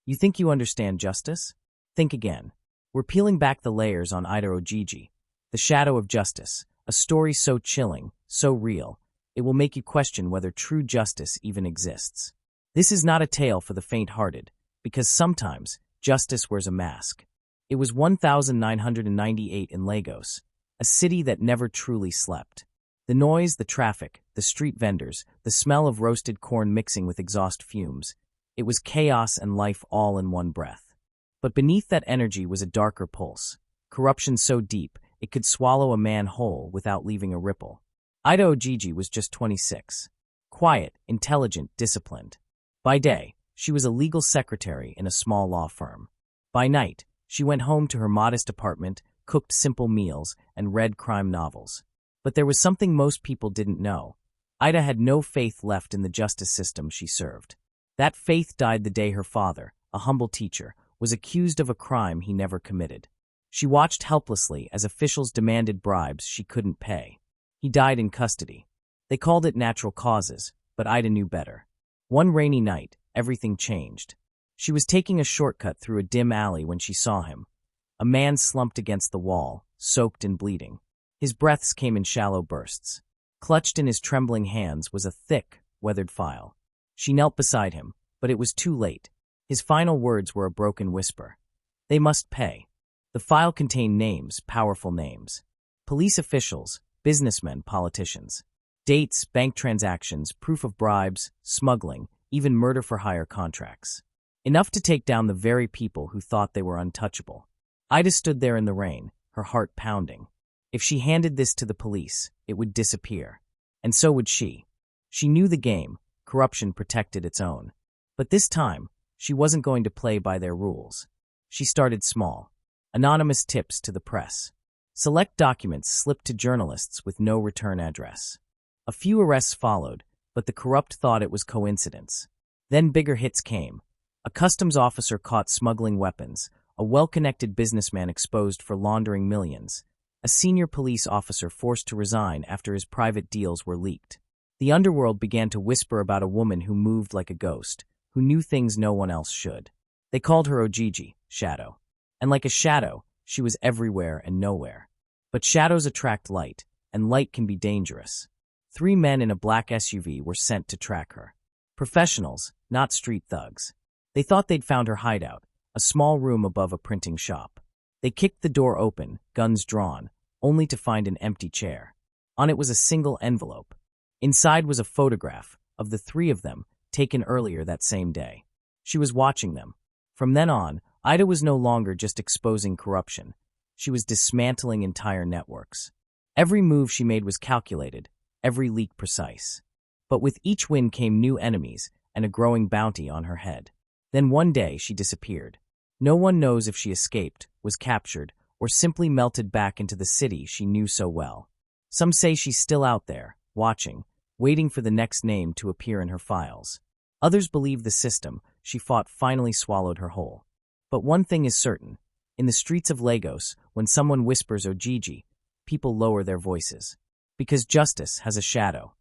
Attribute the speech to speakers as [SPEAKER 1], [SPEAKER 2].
[SPEAKER 1] You think you understand justice? Think again. We're peeling back the layers on Ida Ojiji, the shadow of justice, a story so chilling, so real, it will make you question whether true justice even exists. This is not a tale for the faint-hearted, because sometimes justice wears a mask. It was 1998 in Lagos, a city that never truly slept. The noise, the traffic, the street vendors, the smell of roasted corn mixing with exhaust fumes, it was chaos and life all in one breath. But beneath that energy was a darker pulse, corruption so deep it could swallow a man whole without leaving a ripple. Ida Ojiji was just 26. Quiet, intelligent, disciplined. By day, she was a legal secretary in a small law firm. By night, she went home to her modest apartment, cooked simple meals, and read crime novels. But there was something most people didn't know. Ida had no faith left in the justice system she served. That faith died the day her father, a humble teacher, was accused of a crime he never committed. She watched helplessly as officials demanded bribes she couldn't pay. He died in custody. They called it natural causes, but Ida knew better. One rainy night, everything changed. She was taking a shortcut through a dim alley when she saw him. A man slumped against the wall, soaked and bleeding. His breaths came in shallow bursts. Clutched in his trembling hands was a thick, weathered file. She knelt beside him, but it was too late. His final words were a broken whisper. They must pay. The file contained names, powerful names. Police officials, businessmen, politicians. Dates, bank transactions, proof of bribes, smuggling, even murder-for-hire contracts. Enough to take down the very people who thought they were untouchable. Ida stood there in the rain, her heart pounding. If she handed this to the police, it would disappear. And so would she. She knew the game. Corruption protected its own. But this time, she wasn't going to play by their rules. She started small. Anonymous tips to the press. Select documents slipped to journalists with no return address. A few arrests followed, but the corrupt thought it was coincidence. Then bigger hits came. A customs officer caught smuggling weapons, a well-connected businessman exposed for laundering millions, a senior police officer forced to resign after his private deals were leaked. The underworld began to whisper about a woman who moved like a ghost, who knew things no one else should. They called her Ojiji, Shadow. And like a shadow, she was everywhere and nowhere. But shadows attract light, and light can be dangerous. 3 men in a black SUV were sent to track her. Professionals, not street thugs. They thought they'd found her hideout, a small room above a printing shop. They kicked the door open, guns drawn, only to find an empty chair. On it was a single envelope. Inside was a photograph of the 3 of them, taken earlier that same day. She was watching them. From then on, Ida was no longer just exposing corruption. She was dismantling entire networks. Every move she made was calculated, every leak precise. But with each win came new enemies and a growing bounty on her head. Then one day she disappeared. No one knows if she escaped, was captured, or simply melted back into the city she knew so well. Some say she's still out there, watching, waiting for the next name to appear in her files. Others believe the system she fought finally swallowed her whole. But one thing is certain. In the streets of Lagos, when someone whispers Ojiji, people lower their voices. Because justice has a shadow.